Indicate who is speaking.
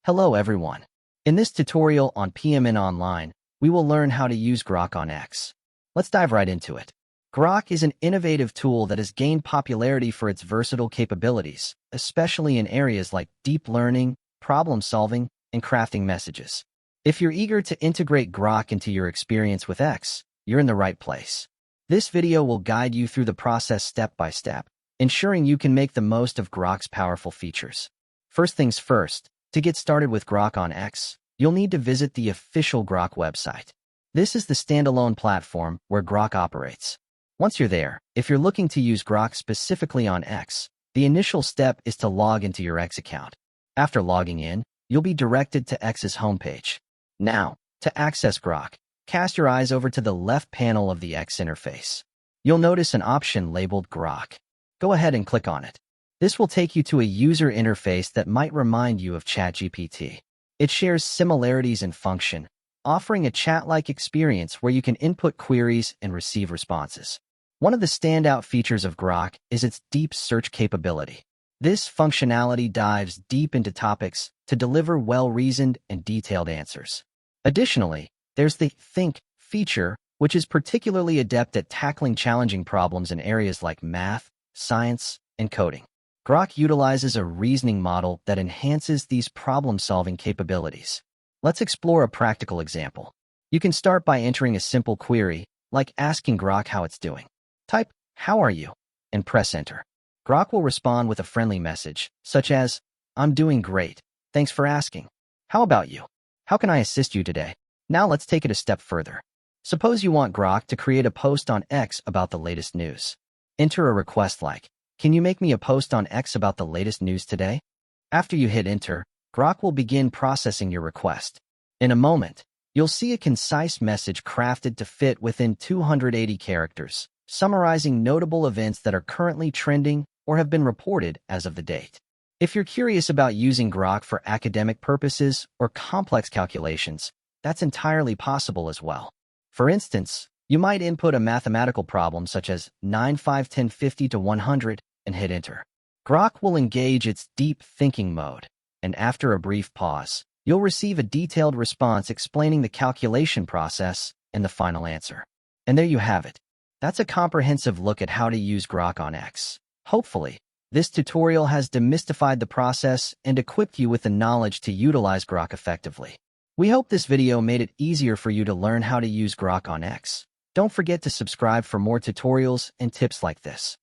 Speaker 1: Hello everyone. In this tutorial on PMN Online, we will learn how to use Grok on X. Let's dive right into it. Grok is an innovative tool that has gained popularity for its versatile capabilities, especially in areas like deep learning, problem solving, and crafting messages. If you're eager to integrate Grok into your experience with X, you're in the right place. This video will guide you through the process step by step, ensuring you can make the most of Grok's powerful features. First things first, to get started with Grok on X, you'll need to visit the official Grok website. This is the standalone platform where Grok operates. Once you're there, if you're looking to use Grok specifically on X, the initial step is to log into your X account. After logging in, you'll be directed to X's homepage. Now, to access Grok, cast your eyes over to the left panel of the X interface. You'll notice an option labeled Grok. Go ahead and click on it. This will take you to a user interface that might remind you of ChatGPT. It shares similarities in function, offering a chat-like experience where you can input queries and receive responses. One of the standout features of Grok is its deep search capability. This functionality dives deep into topics to deliver well-reasoned and detailed answers. Additionally, there's the Think feature, which is particularly adept at tackling challenging problems in areas like math, science, and coding. Grok utilizes a reasoning model that enhances these problem-solving capabilities. Let's explore a practical example. You can start by entering a simple query, like asking Grok how it's doing. Type, "How are you?" and press enter. Grok will respond with a friendly message, such as, "I'm doing great. Thanks for asking. How about you? How can I assist you today?" Now let's take it a step further. Suppose you want Grok to create a post on X about the latest news. Enter a request like, "Can you make me a post on X about the latest news today?" After you hit enter, Grok will begin processing your request. In a moment, you'll see a concise message crafted to fit within 280 characters, summarizing notable events that are currently trending or have been reported as of the date. If you're curious about using Grok for academic purposes or complex calculations, that's entirely possible as well. For instance, you might input a mathematical problem such as 9, 5, 10, 50 to 100 and hit enter. Grok will engage its deep thinking mode, and after a brief pause, you'll receive a detailed response explaining the calculation process and the final answer. And there you have it. That's a comprehensive look at how to use Grok on X. Hopefully, this tutorial has demystified the process and equipped you with the knowledge to utilize Grok effectively. We hope this video made it easier for you to learn how to use Grok on X. Don't forget to subscribe for more tutorials and tips like this.